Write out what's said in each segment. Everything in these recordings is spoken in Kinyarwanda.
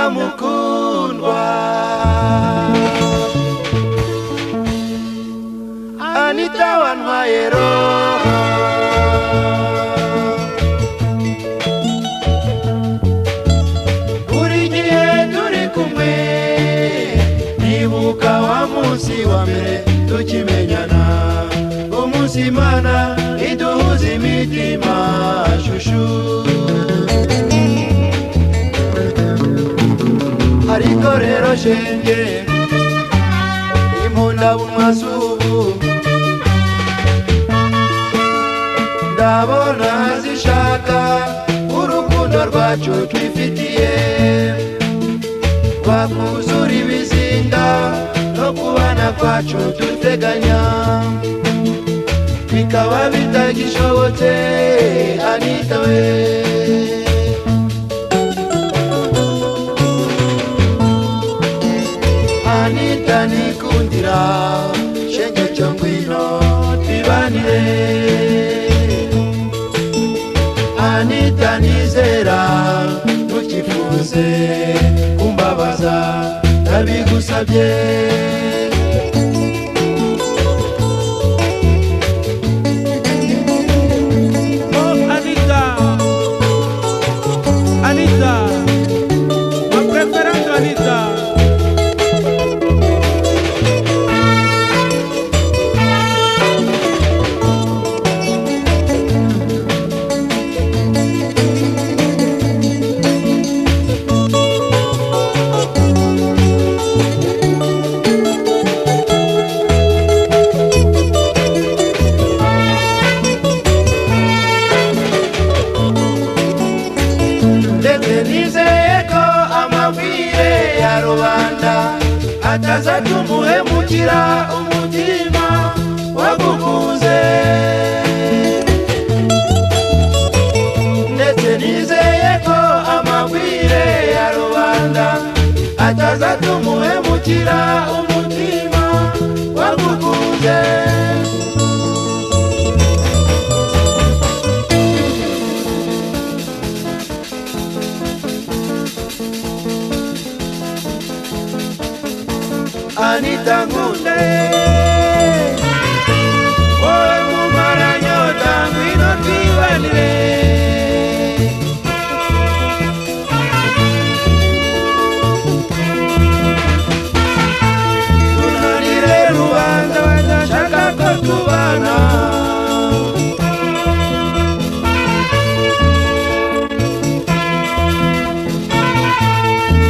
Anita mukundwa, Anita wantwaye roho, buri gihe turi kumwe, nibuka wa munsi wa mbere tukimenyana, umunsi Imana iduhuza imitima shushu. Ariko rero shenge impunda bumwasubu, ndabona zishaka urukundo rwacu twifitiye, rwakuzura ibizinga no kubana kwacu duteganya, bikaba bitagishobotse Anita we. Anita nikundira shenge cyo ngwino twibanire, Anita nizera ntukifuze kumbabaza ndabigusabye. Oh Anita, Anita, ma preferendo Anita. Ataza tumuhemukira umutima wagukunze, ndetse nizeye ko amabwire ya rubanda ataza tumuhemukira umutima wagukunze. Anita ngunde, oe mumara nyota ngwino twibanire, tunanire rubanda badashaka ko tubana,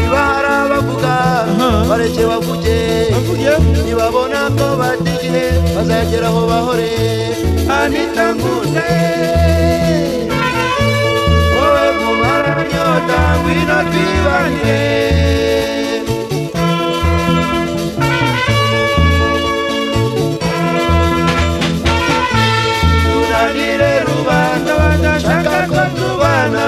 ibara bavuga bareke bavuge, nibabona ko batigihe bazagera aho bahore. Anita ngunde, wowe mumara nyota ngwino twibanire, tunanire rubanda badashaka ko tubana.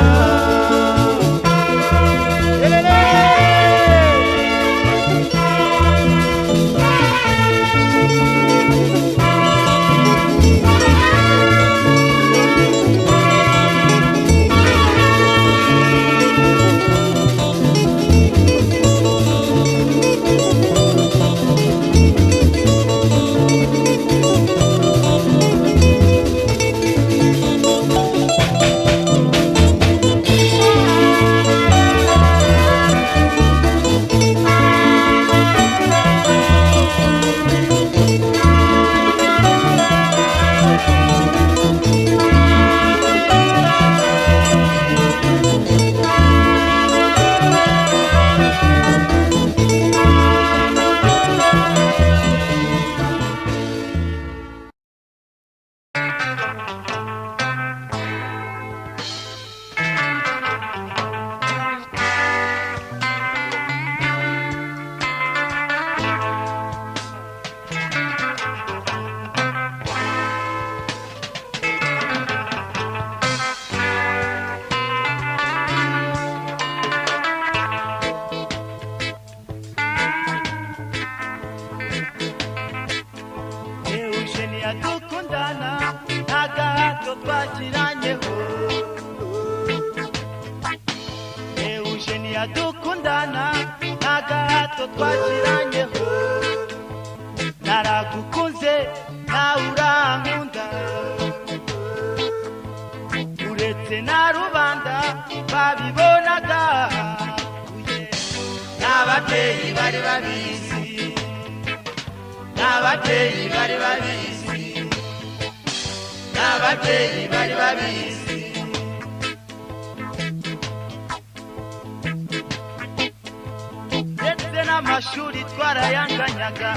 buriya dukundana n'agahato twagiranyeho naragukunze nawe urankunda uretse na rubanda babibonaga n'ababyeyi bari babizi n'ababyeyi bari babizi n'ababyeyi bari babizi ndetse n'amashuri twarayanganyaga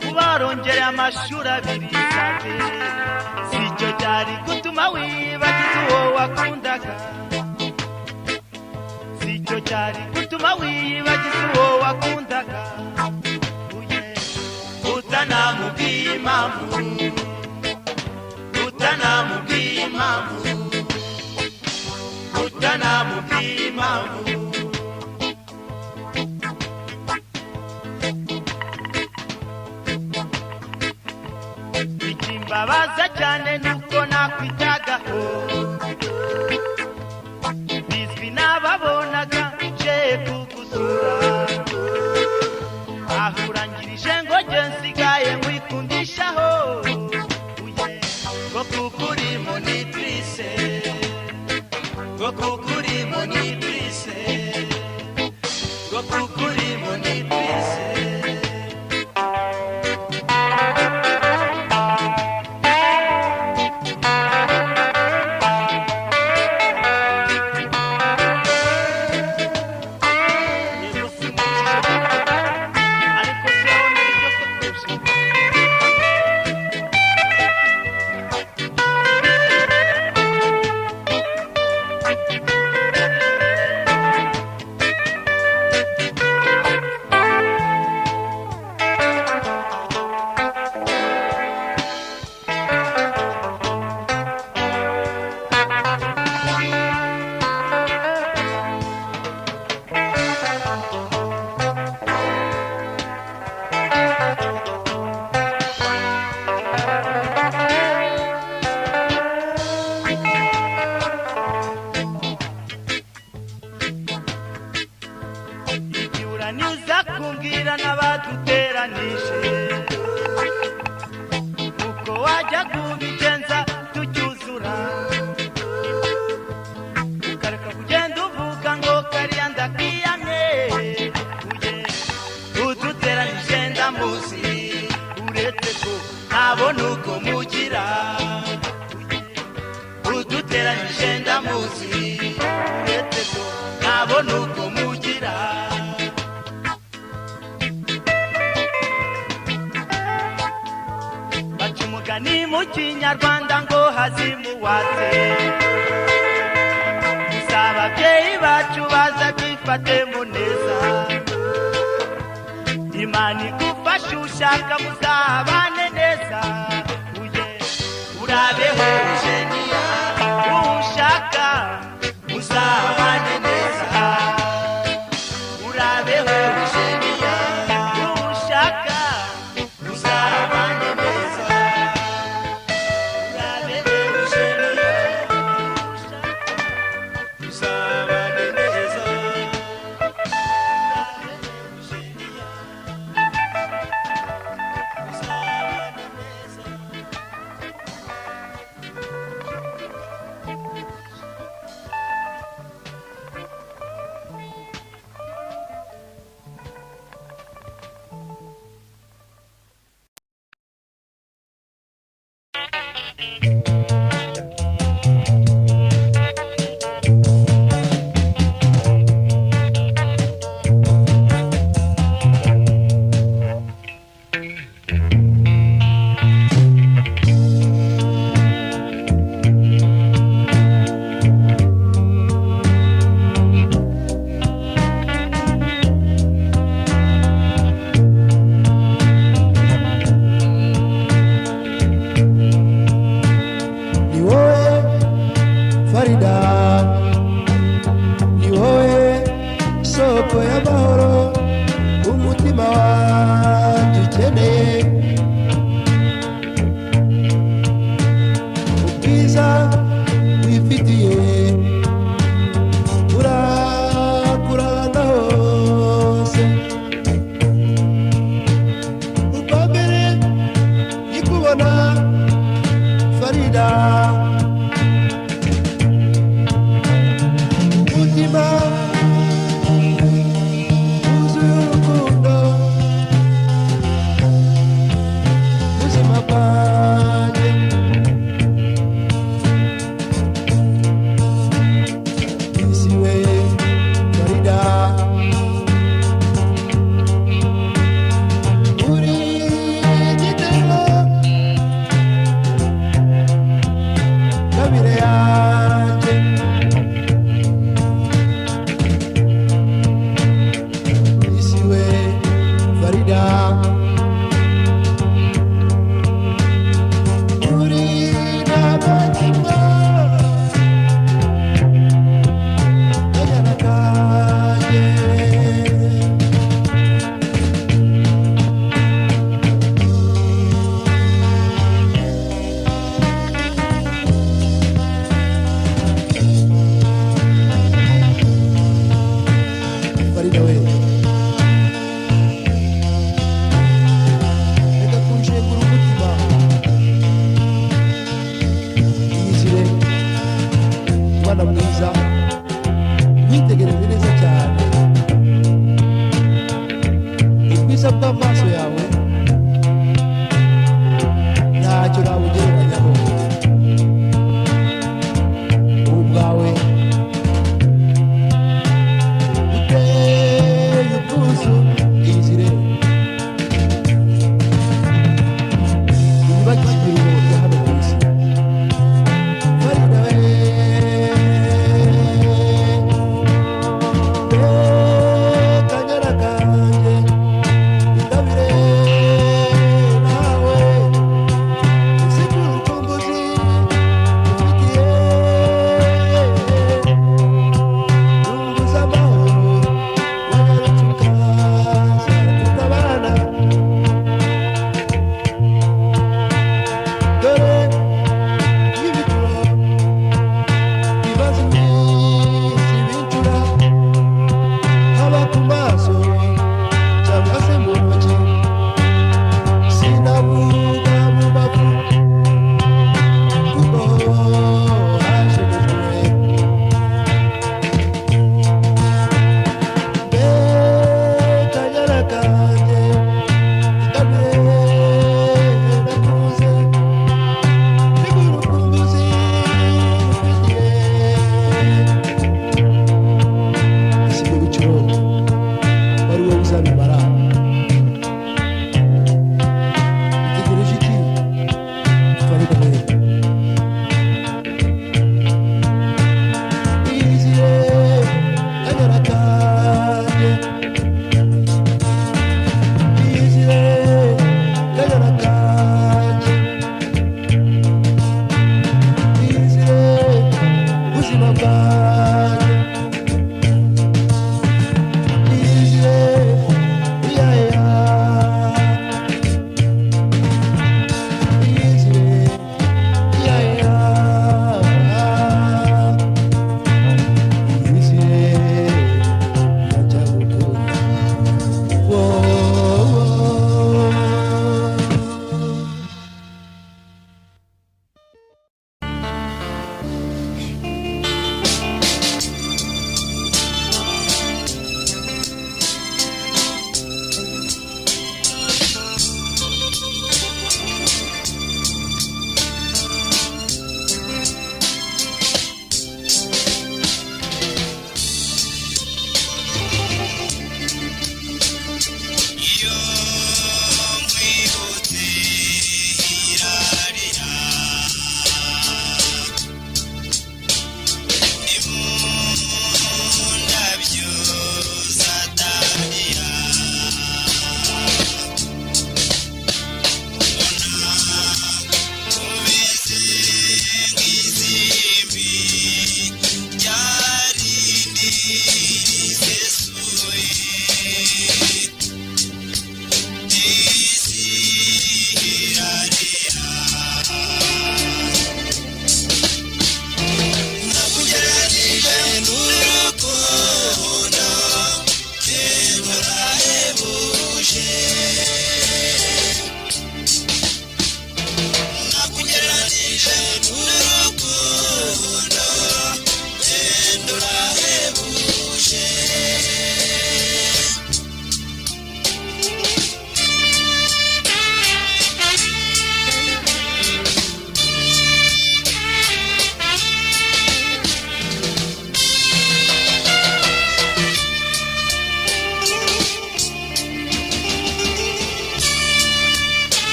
kubarongera amashuri abiri sate sicyo cyari gutuma wibagiza uwo wakundaga sicyo cyari gutuma wibagiza uwo wakundaga utanamubwiye impamvu utanamubwiye impamvu utanamubwiye impamvu ikimbabaza cyane nuko nakwitagaho bizwi n'ababonaga nje kugusura ahurangirije ngo nge nsigaye nkwikundishaho ngo kukuri monitrice ngo kukuri monitrice ngo kukuri monitrice Nyarwanda kumbwira n'abaduteranije uko wajya kubigenza tucyuzura ukareka kugenda uvuga ngo kariya ndakiyamye uduteranije ndamuzi uretse ko ntabona uko mugira uduteranije ndamuzi uretse ko ntabona uko mugira ni mu Kinyarwanda ngo hazimuwate ababyeyi bacu baza byifatemo neza Imana igufasha ushaka muzabane neza urabeho Jenia ushaka muzabane neza urabeho Jenia ushaka muzabane neza Soko y'amahoro umutima wanjye ukeneye kukubona Farida umutima wuzuye urukundo ubuzima bwanjye isi we Farida uri igitego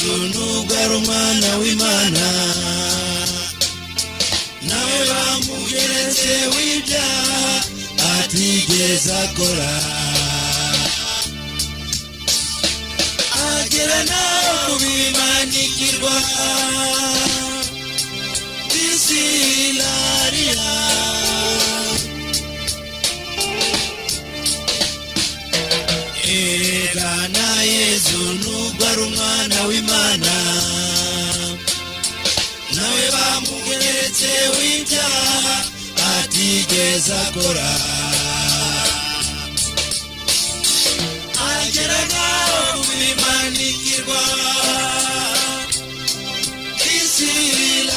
Yesu nubwo ari umwana w'Imana nawe bamugeretse w'ibyaha atigeze akora agera nawe kubimanikirwa bisilariya egana Yesu nubwo ari umwana w'Imana nawe bamugeretse w'ibyaha atigeze akora agera nawe kubimanikirwa bisilariya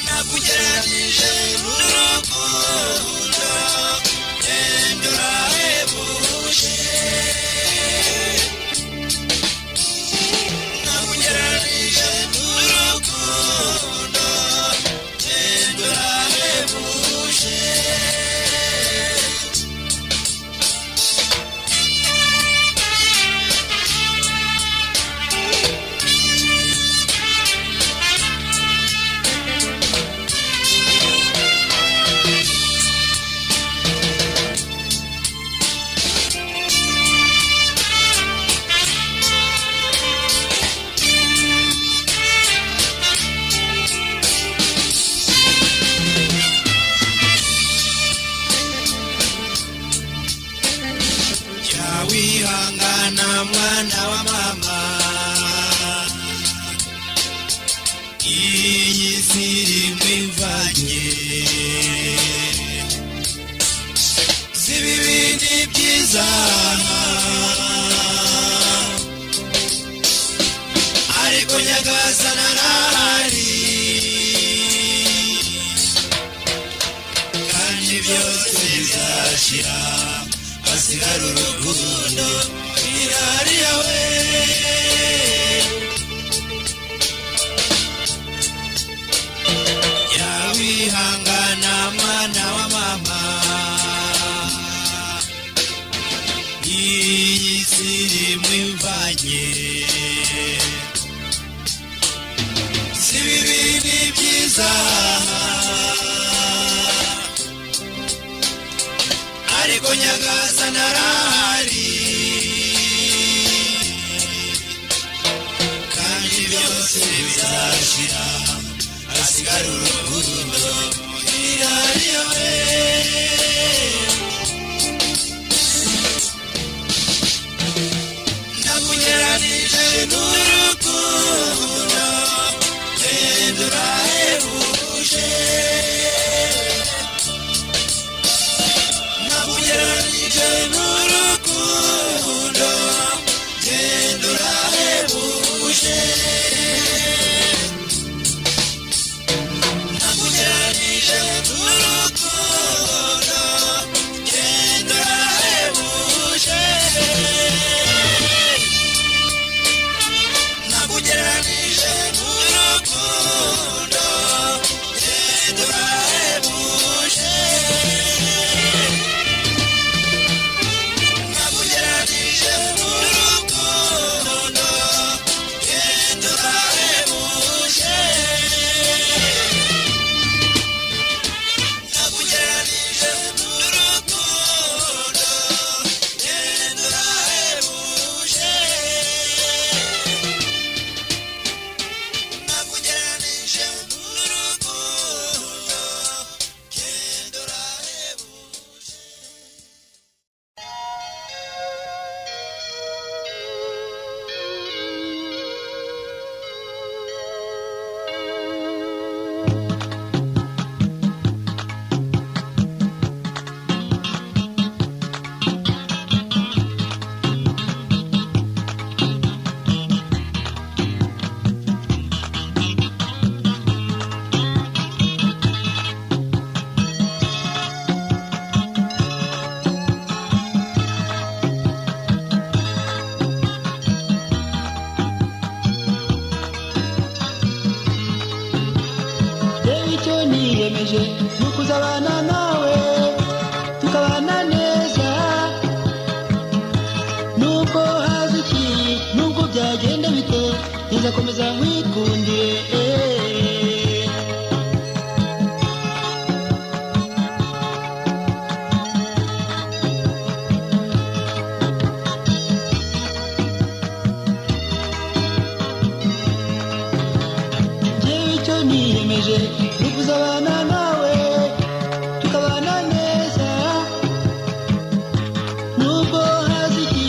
nakugereranije n'urukundo genda urahebuje nakugereranije n'urukundo genda urahebuje wihangana mwana wa mama iyi si irimo imvange z'ibibi n'ibyiza ariko Nyagasani arahari kandi byose bizashira hasigara urukundo irariya we yawihangana mwana wa mama iyi si irimo imvange si bibi n'ibyiza ariko Nyagasani arahari kandi byose bizashira hasigara urukundo irariya we nakugereranije n'urukundo genda urahebuje nakugereranije n'urukundo genda urahebuje nakugereranije n'urukundo genda urahebuje nakugereranije n'urukundo genda urahebuje nakugereranije n'urukundo genda urahebuje nakugereranije n'urukundo genda urahebuje nakugereranije n'urukundo genda urahebuje icyo niyemeje ni ukuzabana nawe tukabana neza nzakomeza nkwikundire. Njyewe icyo niyemeje ni kuzabana nawe tukabana neza, nubwo haza iki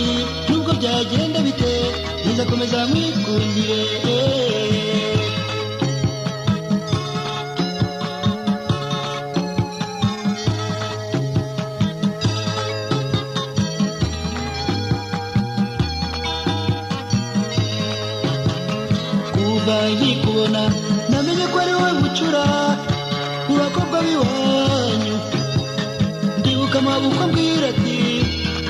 nubwo byagenda bite nzakomeza nkwikundire. Kuva nkikubona namenye ko ari wowe bucura mu bakobwa b'iwanyu, ndibuka amaboko ambwira ati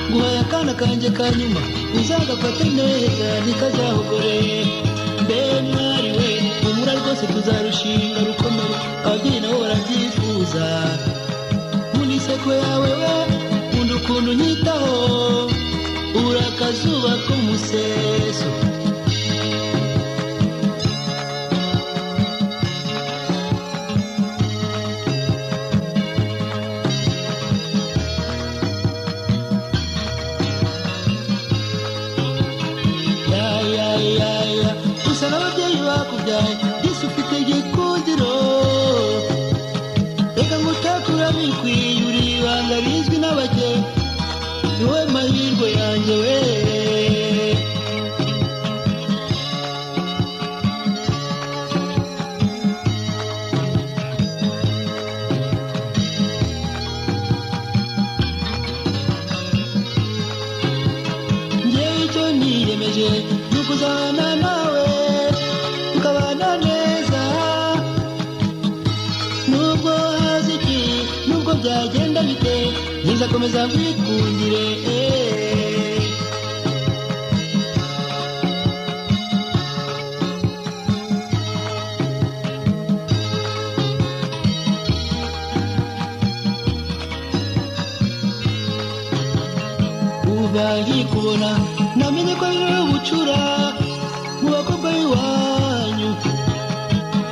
nguhaye akana kanjye ka nyuma uzagafate neza ntikazahogore. Mbe mwari we humura rwose tuzarushinga rukomere, ababyeyi nabo barabyifuza. Nkunda inseko yawe we, nkunda ukuntu unyitaho, uri akazuba ko mu museso. Usa n'ababyeyi bakubyaye Yesu ufite igikundiro, reka ngutakura bikwiye, uri ibanga rizwi n'abake, ni wowe mahirwe yanjye we. Njyewe icyo niyemeje ni ukuzabana nawe tukabana neza, nubwo haza iki nubwo byagenda bite nzakomeza nkwikundire. Kuva nkikubona namenye ko ari wowe bucura mu bakobwa b'iwanyu,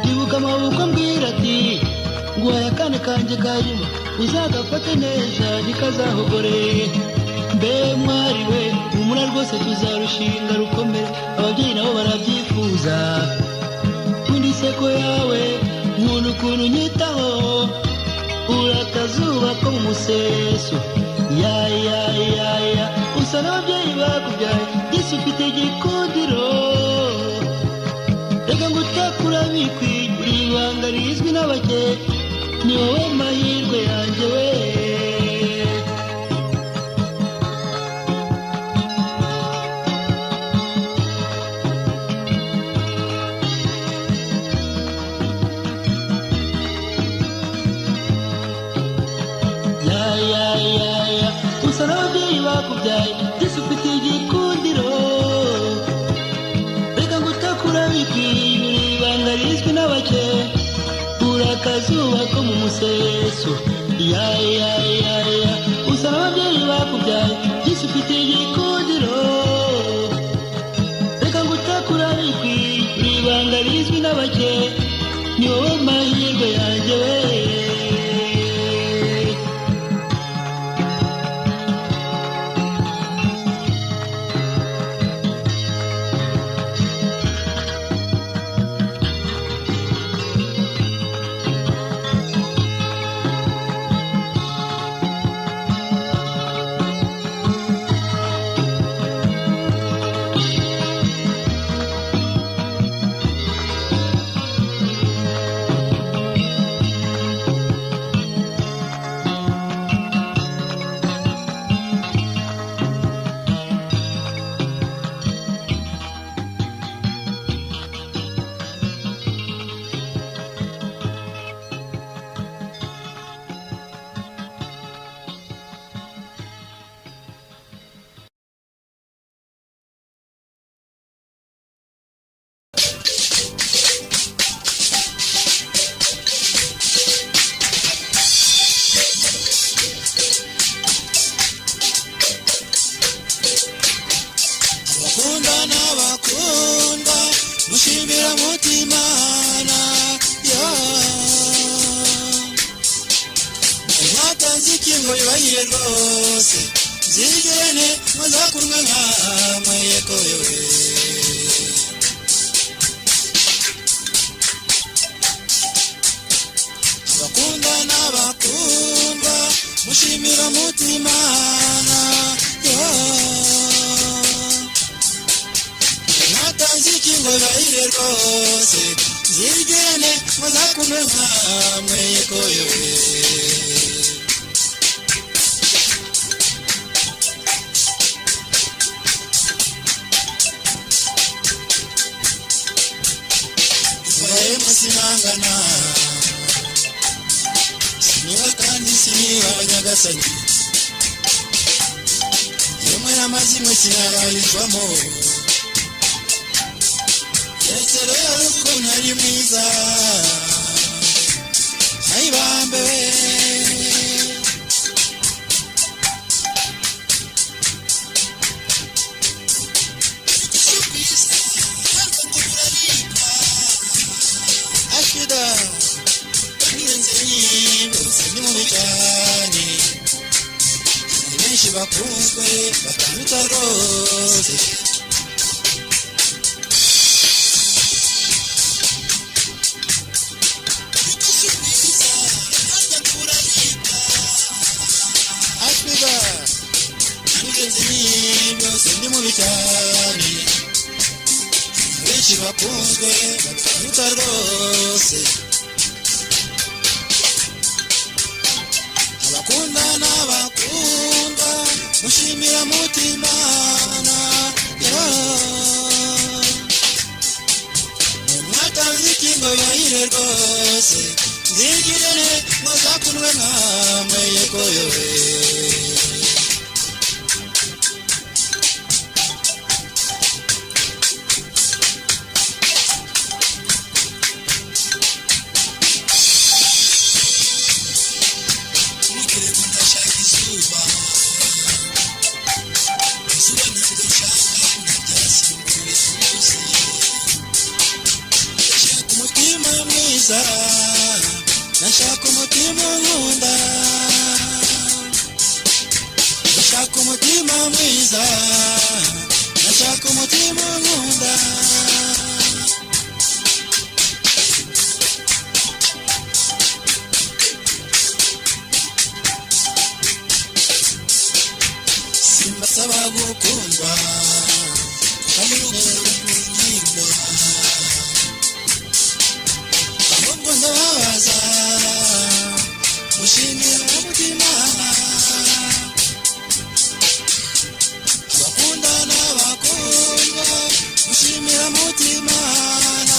ndibuka amaboko ambwira ati nguhaye akana kanjye ka nyuma uzagafate neza ntikazahogore. Mbe mwari we humura rwose tuzarushinga rukomere, ababyeyi nabo barabyifuza. Nkunda inseko yawe, nkunda ukuntu unyitaho, uri akazuba ko mu museso. Usa n'ababyeyi bakubyaye Yesu ufite igikundiro, reka ngutakura bikwiye, uri ibanga rizwi n'abake, ni wowe mahirwe yanjye we. Usa n'ababyeyi bakubyaye Yesu ufite igikundiro, reka ngutakura bikwiye, uri ibanga rizwi n'abake, uri akazuba ko mu museso. Usa n'ababyeyi bakubyaye Yesu ufite igikundiro, reka ngutakura bikwiye, uri ibanga rizwi n'abake, ni wowe mahirwe yanjye we. ngo yubahire rwose zigirane muzakunwe nkamwe yekoyowe bakunda n'abakundwa mushimira mutimana natanze ikingo yubahire rwose zigirane muzakunwe nkamwe yekoyowe musimangana siniba kandi siniba abanyagasani yemwe n'amazimwe sinabarizwamo keretse rero ukuntu ari mwiza ayibambewe bakunzwe bataruta rwose ashwiga mugenzi byose ni mubi cyane benshi bakunzwe bataruta rwose abakunda n'abakunda mushimira mutimana mwatanze ikingo yubahire rwose zigirane muzakunwe nkamwe yekoyowe nashaka umutima nkunda nashaka umutima mwiza nashaka umutima nkunda simbasaba gukundwa kandi urugendo ahubwo ndababaza mushimira mutimana abakunda n'abakundwa mushimira mutimana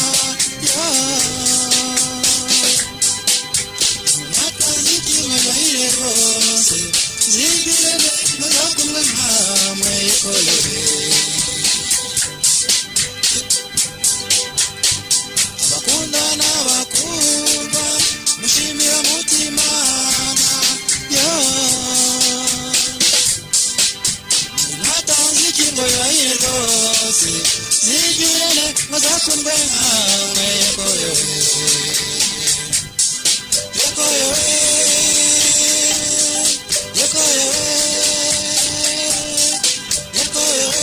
natanze ikingo yubahire rwose zigirane muzakunwe nkamwe yekoyowe abakunda n'abakundwa mushimira mutimana natanze ikingo yubahire rwose zigirane muzakunwe nkamwe yekoyowe yekoyowe yekoyowe yekoyowe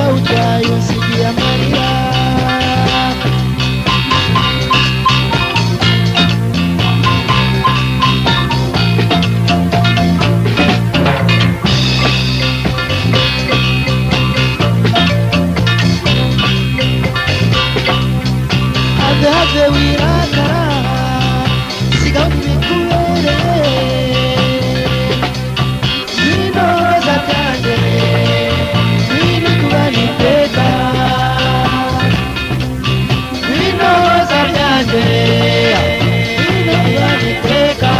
urawutaye unsigiye amarira. have wirakara sigaho ntibikubereye n'intoza byanjye n'ibikubana iteka n'intoza byanjye n'ibikubana iteka.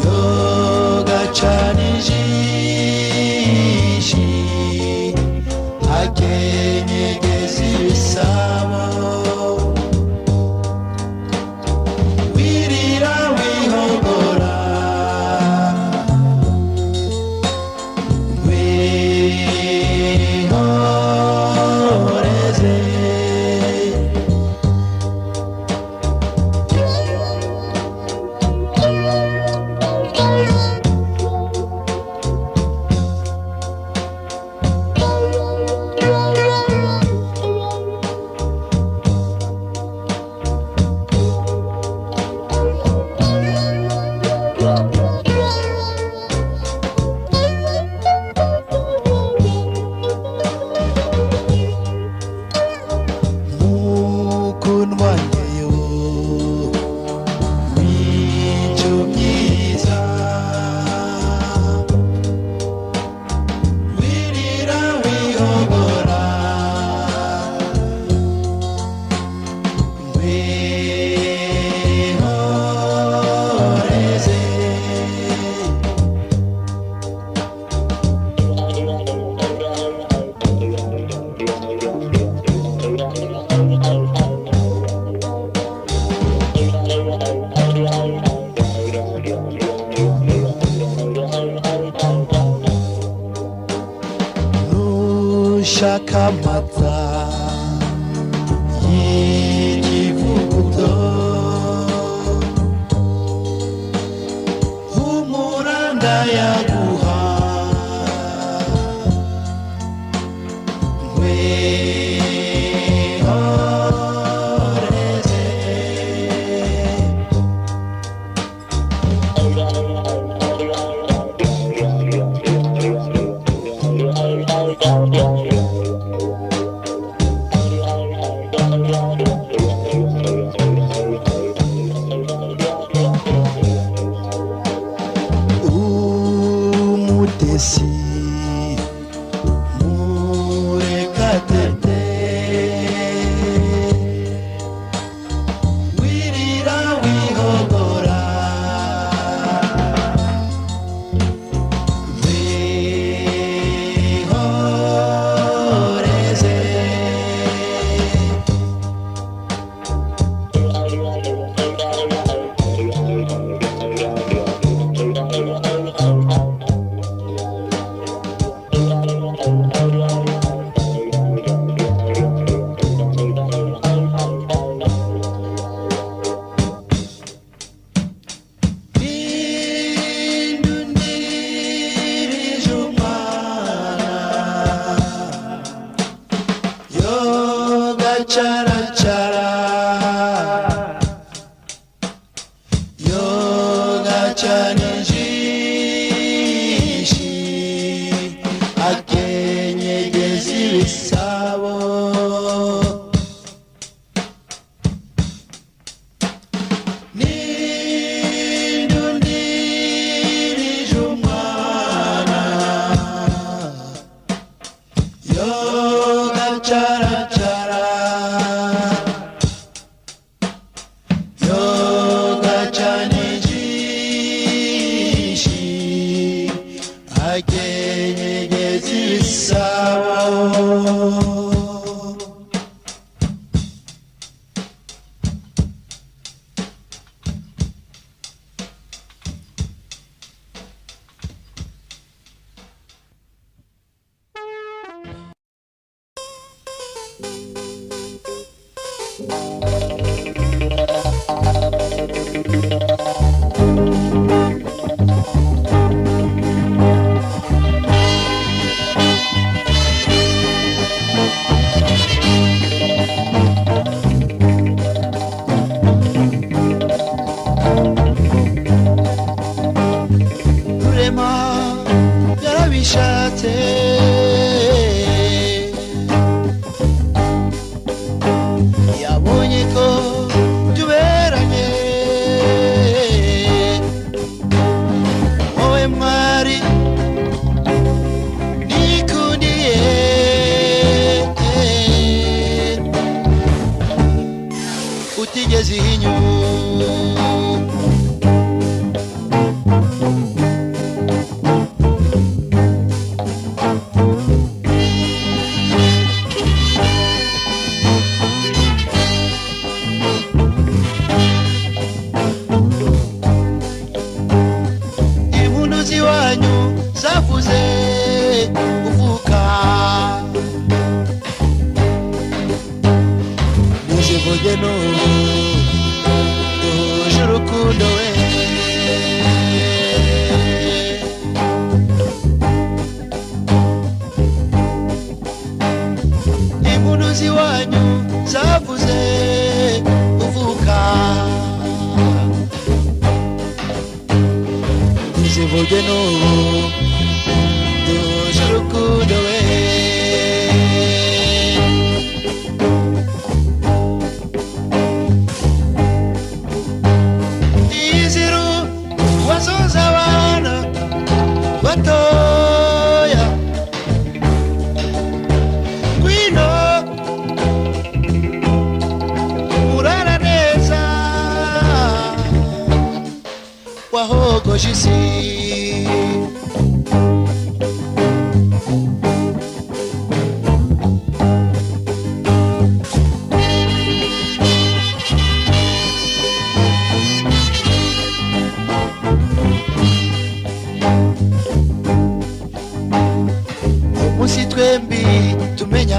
Yoga Chaniji amata y'ikivuguto humura ndayaguha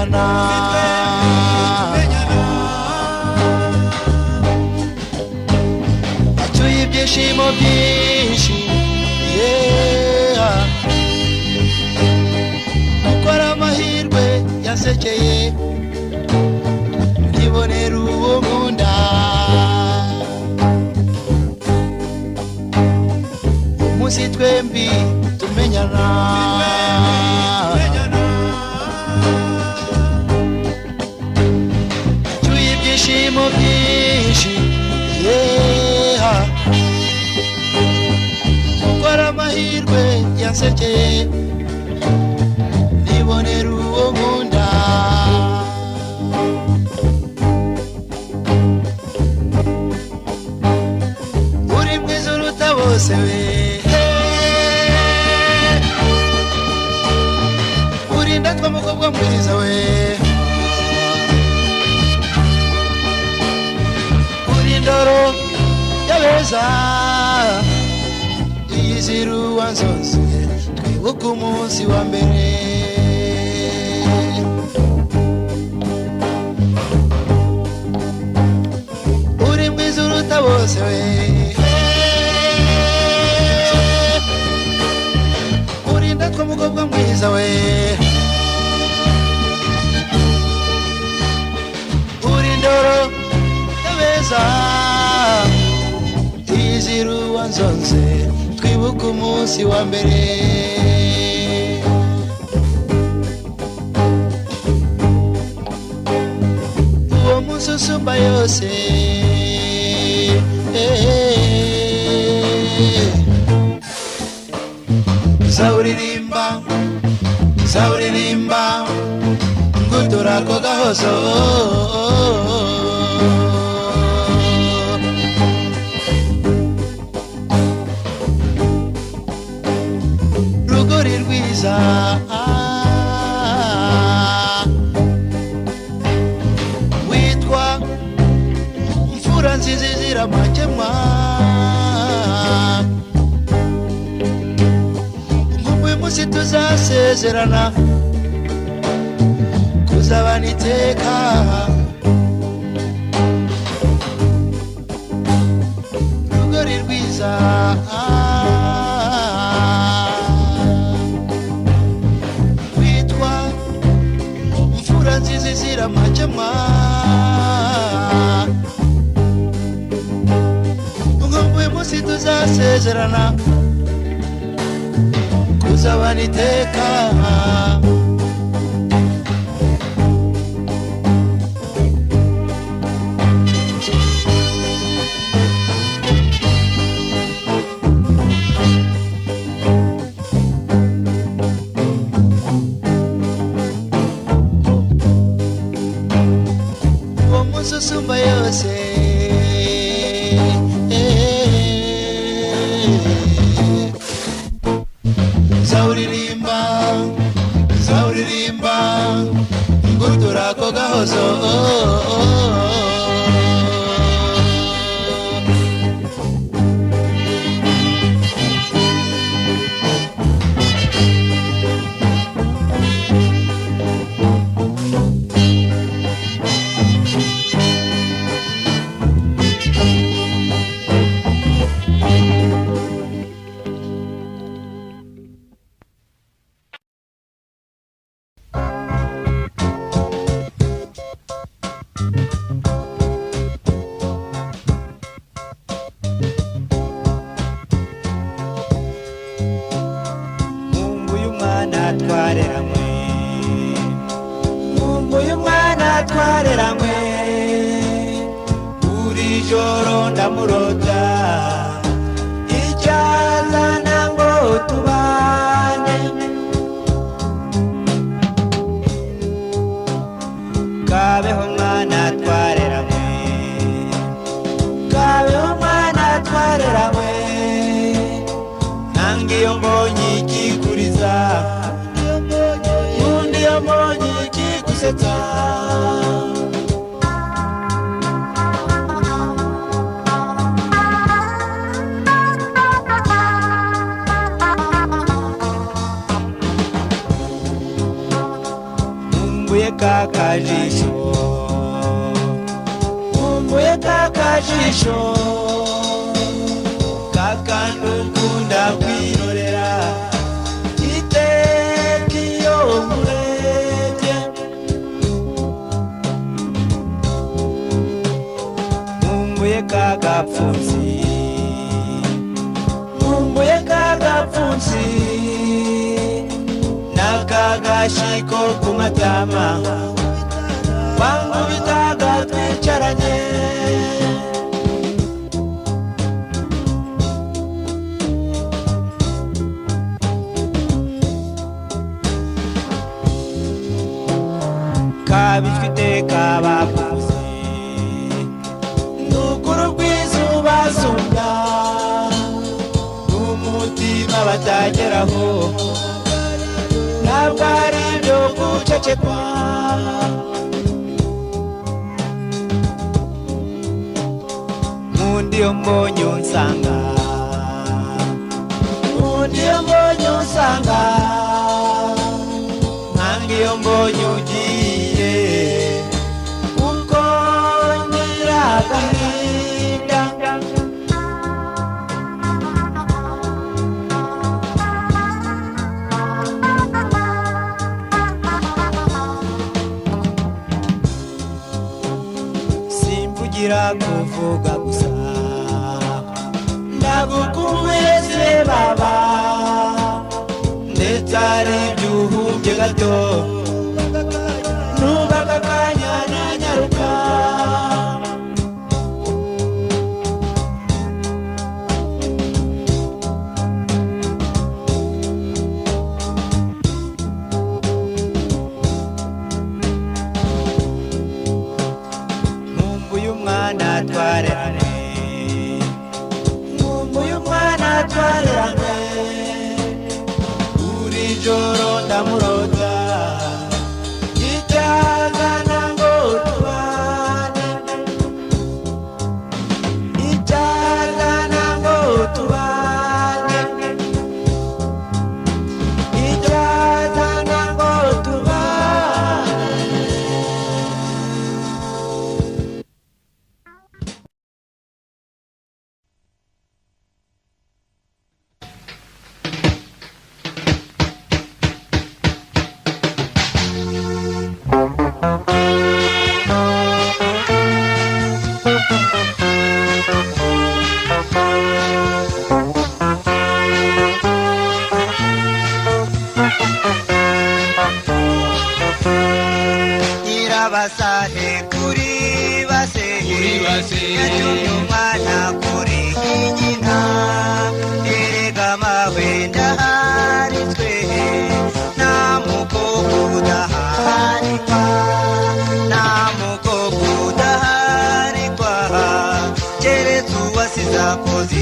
tumenyana acyuye ibyishimo byinshi gukora amahirwe yasekeye nibonera uwo nkunda umunsi twembi tumenyana acyuye ibyishimo byinshi gukora amahirwe yasekeye nibonera uwo nkunda uri mwiza uruta bose we uri ndatwa mukobwa mwiza we uri ndoro y'abeza iyizira uwanzonze twibuka umunsi wa mbere uri mwiza uruta bose we uri ndatwa mukobwa mwiza we uri ndoro y'abeza iyizira uwanzonze twibuka umunsi wa mbere uwo munsi usumba yose zawuririmba ngutura ko gahozo rugori rwiza witwa mfura nziza izira amakemwa nk'uyu munsi tuzasezerana kuzabana iteka rugori rwiza witwa mfura nziza izira amakemwa nk'uyu munsi tuzasezerana kuzabana iteka uwo munsi usumba yose zawuririmba ngutura ko gahozo twareranywe buri joro ndamurota icyazana ngo tubane kabeho mwana twareranywe nange iyo mbonye ikikuriza undi iyo mbonye ikigusetsa kakajisho nkumbuye kakajisho kakandukunda kwirorera iteka iyo nkurebye nkumbuye kagapfunsi nkumbuye kagapfunsi nakagashiko kumatama wankubitaga twicaranye kabifite kabakuze nukuru rw'izuba zumba n'umutima batageraho ntabwo ari ibyo gucecekwa nkunda iyo mbonye unsanga nkunda iyo mbonye unsanga nkanga iyo mbonye ugiye kuko ngira agahinda simvugira kuvuga gusa ndagukumbuye se baba ndetse ari ibyuhumbye gato nubaka akanya nanyaruka nkumbuye umwana twareranye nkumbuye umwana twareranye buri joro ndamurota icyazana ngo tubane icyazana ngo tubane icyazana ngo tubane. Nyirabasahe kuri basehe yatumye umwana kuri nyina erega mawe ndaharitswe nta mukobwa udaharikwa nta mukobwa udaharikwa keretse uwasize akoze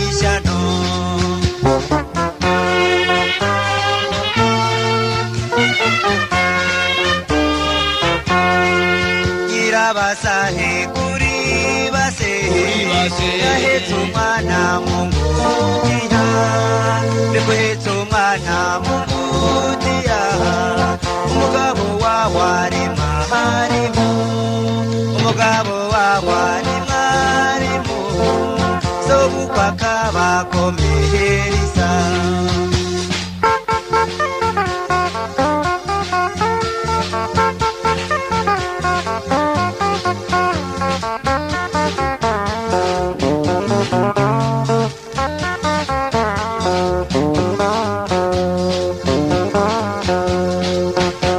ishyano Nyirabasahe kuri basehe yahetse umwana mu ngutiya mbekuhetse umwana mu ngutiya umugabo wawe ari mwarimu umugabo wawe ari mwarimu sobukwa akabakomereza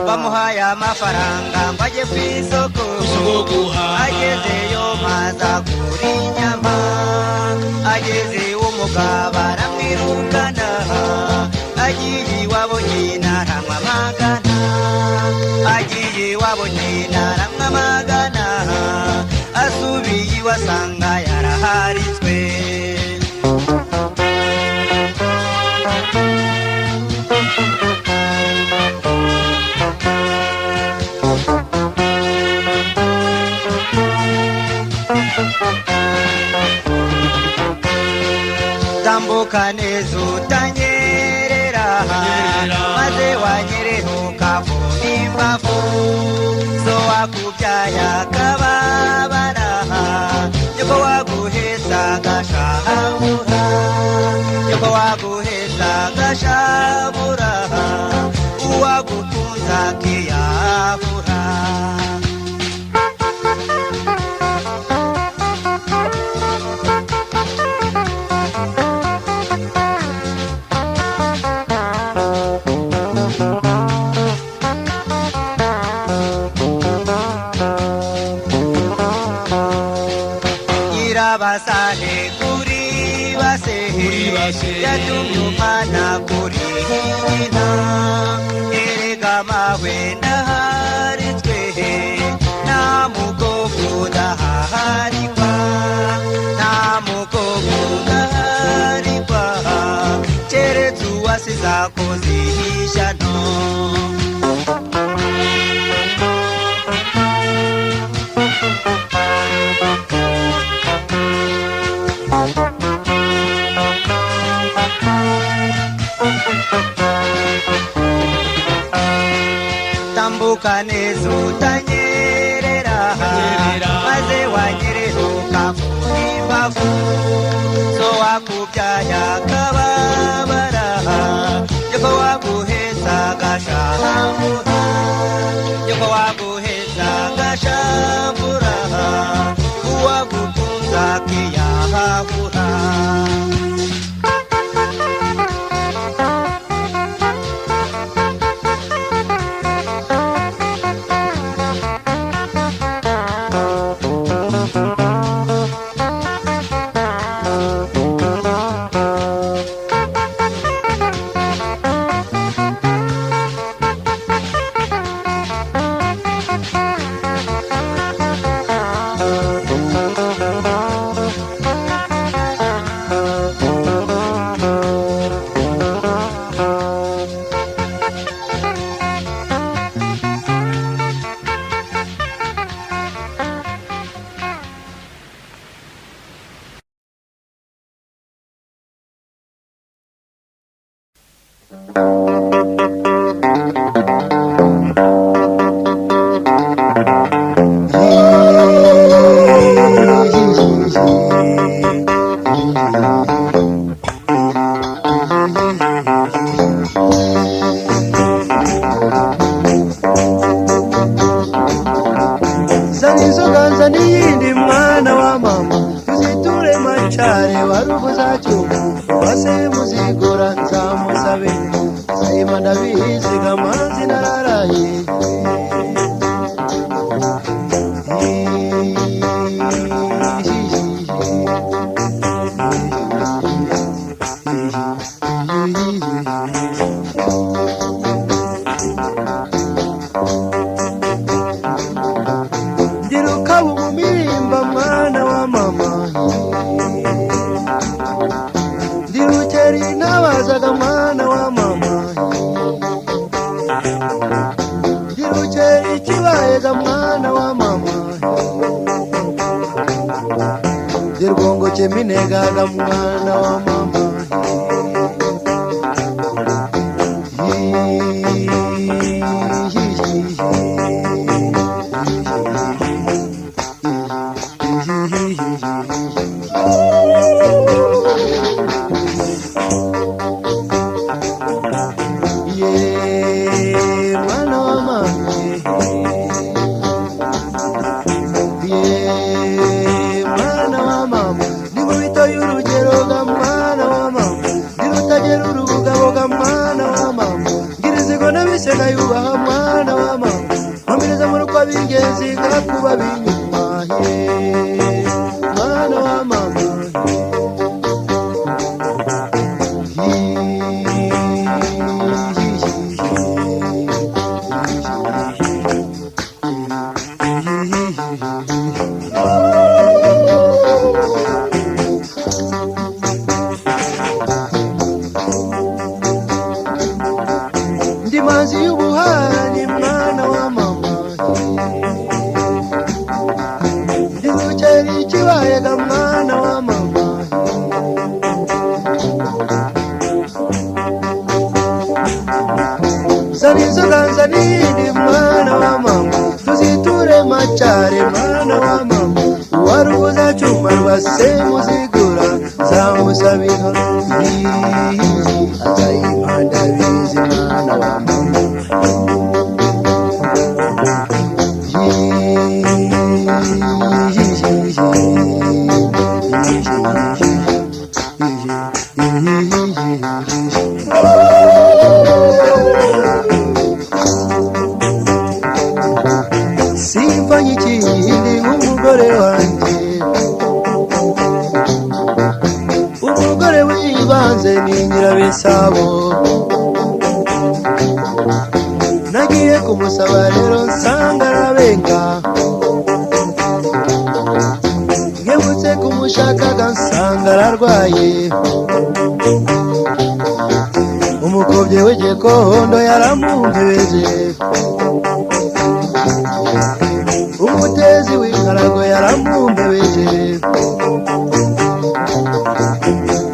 bamuhaye amafaranga ngo ajye ku isoko agezeyo maza kuri inyama ageze umugabo aramwirukana agiye iwabo nyina aramwamagana agiye iwabo nyina aramwamagana asubiye iwe asanga yaraharitswe tambuka neza utanyerera maze wanyerera ukavuma imbavu so wakubyaya kababara nyoko waguheza gashabura nyoko waguheza gashabura uwagukunza kiyabura basane kuri base yatumye umwana kuri hina erega mawe ndaharitswe nta mugogo ndaharikwa nta mugogo ndaharikwa keretse uwasize akoze ishyano tambuka neza utanyerera maze wanyereruka muri mbavu so wakubyaya kababara nyoko waguheza gashabura nyoko waguheza gashabura uwagukunza kiyabura n'iyindi mwana wa mama uziture macare warubuza cyubu base muzigora nzamusabe sayima ndabizi gamanzi nararaye Dirgongo cheminega ga mwana wa mama Nziza Nyarwanda simfanye ikindi nk'umugore wanjye, umugore w'ibanze ni nyirabisabo. Nagiye kumusaba rero nsanga arabenga, nkebutse kumushakaga nsanga ararwaye. Umukobye w'igikondo yaramumpebeje, umutezi w'inkarago yaramumpebeje,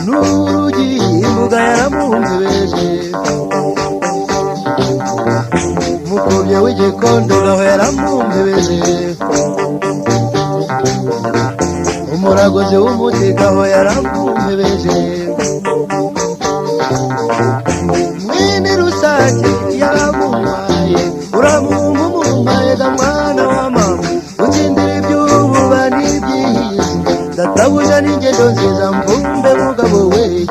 n'urugi imbuga yaramumpebeje. Umukobye w'igikondo naho yaramumpebeje, umuragozi w'umutikaho yaramumpebeje. Mwene rusake yaramumbaye, uramumumaye ga mwana wa mama, utsindira iby'ububa n'iby'iyi, databuja n'ingendo nziza mvumbe mugabo weye.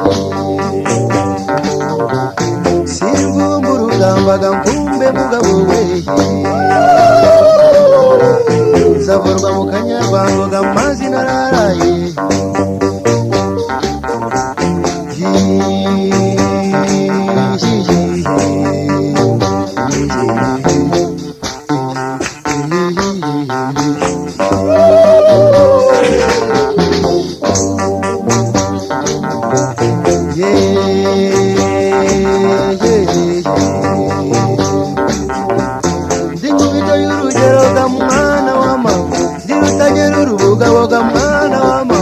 Simvumba urugamba ga mvumbe mugabo weye, zavurwa mu kanyarwango ga mazi nararaye. Ndingubito y'urugero ga mwana wa mama, ndirutagera urubugabo ga mwana wa mama,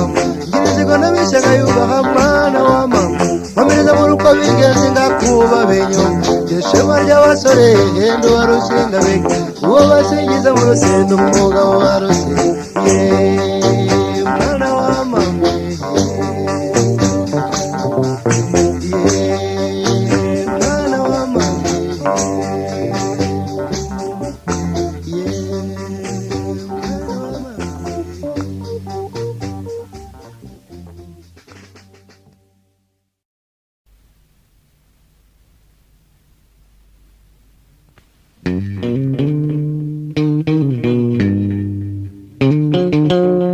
ngirizigwa n'abishaga yubaha mwana wa mama, nkomereza mu ruko bigeze ngakuba benyo, jeshema ry'abasore hendo warushinga beke, uwo basingiza mu rusendo umugabo waruse. Mwana wa mama, mwana wa mama, Thank you.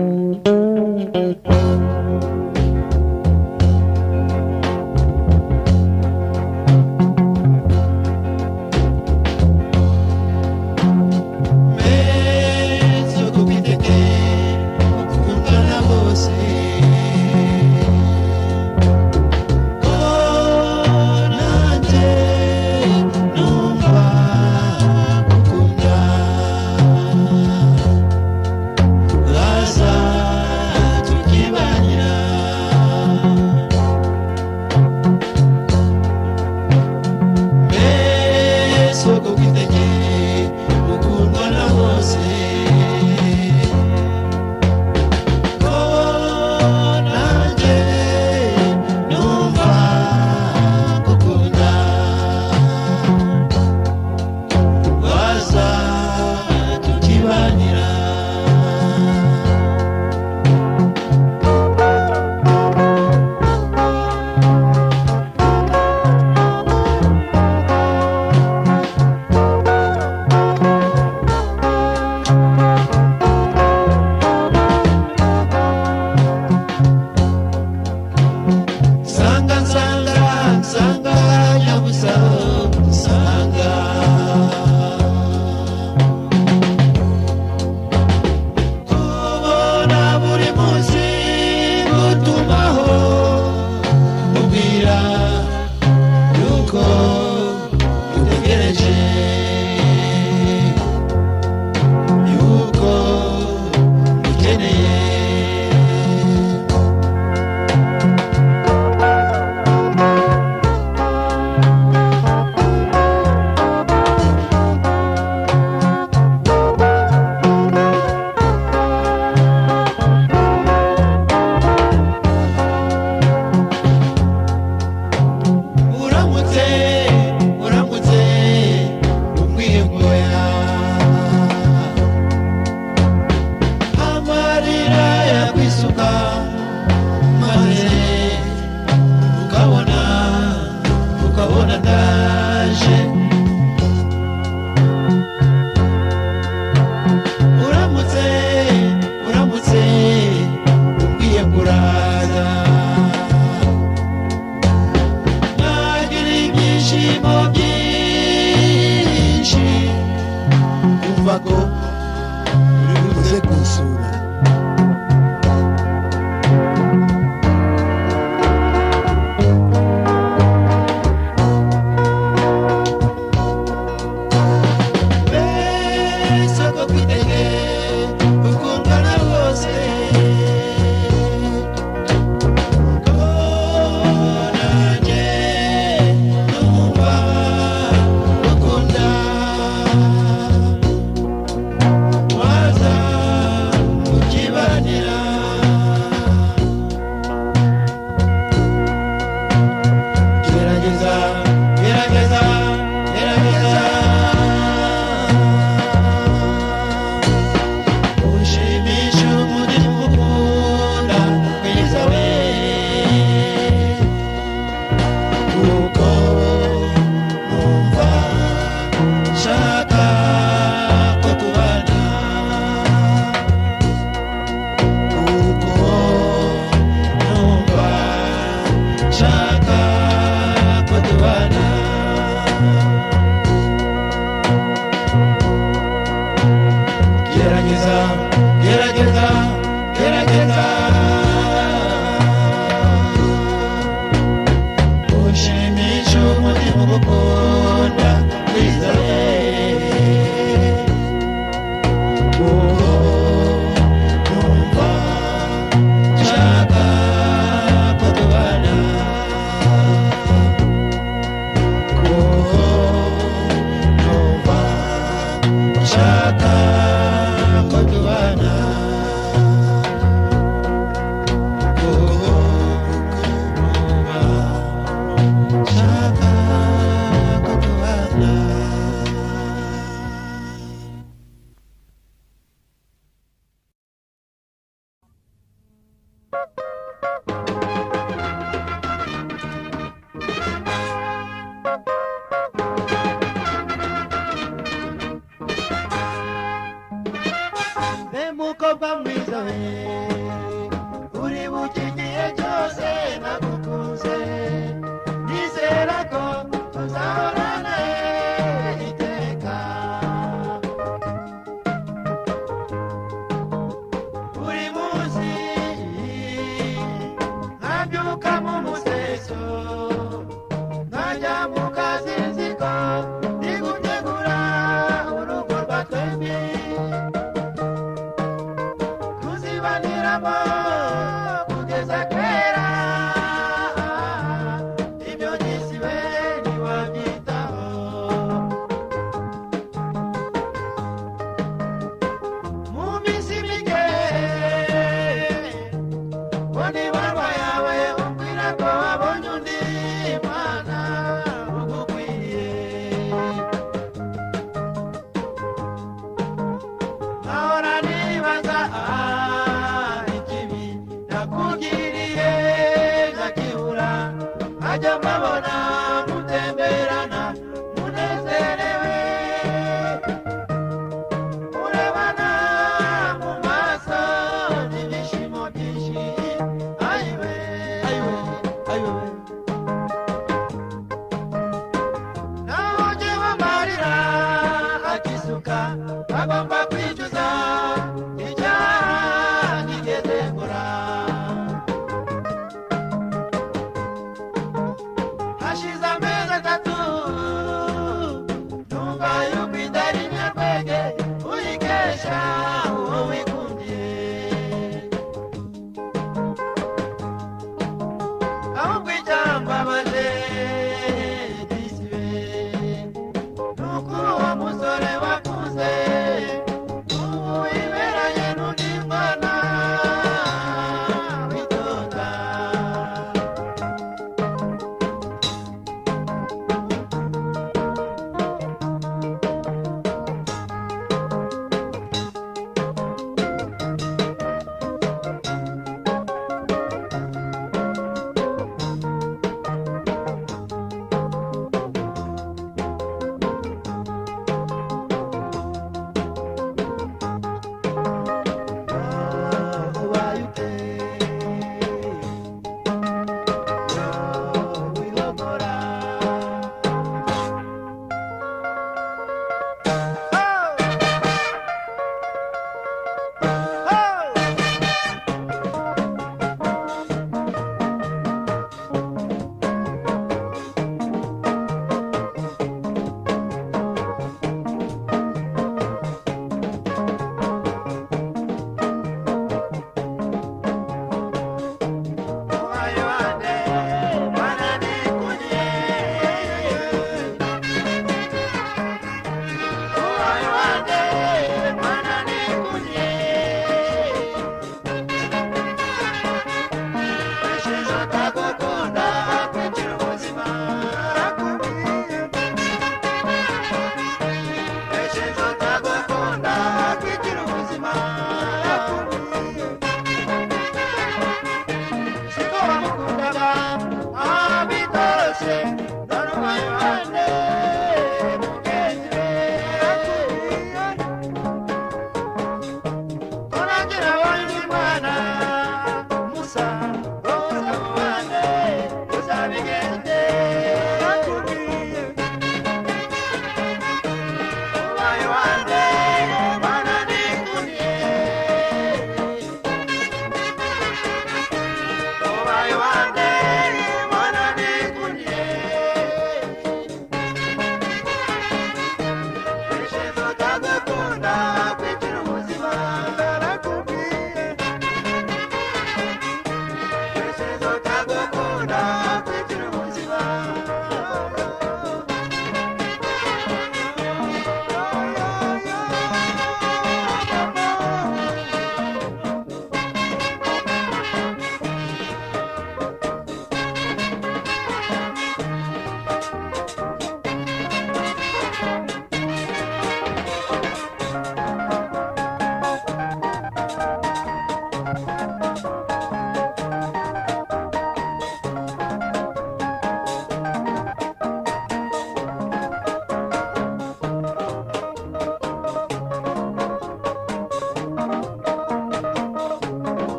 ndaje uramutse uramutse umbwiye kuraza nagira ibyishimo byinshi kumva ko uri buze kunsura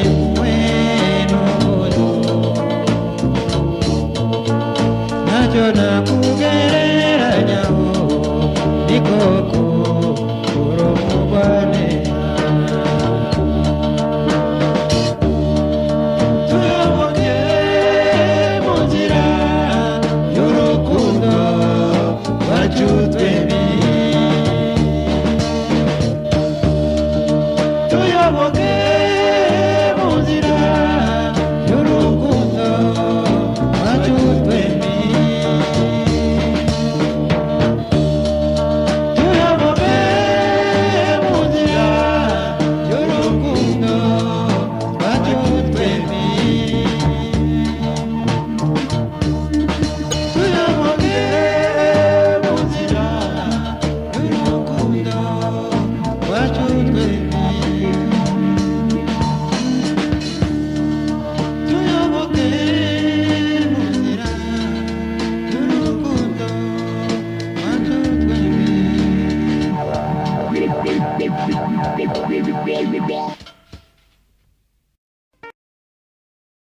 impuhwe n'ubuntu ntacyo nakugereranyaho ni koko uri umugwaneza tuyoboke mu nzira y'urukundo rwacu twembi tuyoboke mu nzira y'urukundo rwacu twembi tuyoboke mu nzira y'urukundo rwacu twembi tuyoboke mu nzira y'urukundo rwacu twembi tuyoboke mu nzira y'urukundo rwacu twembi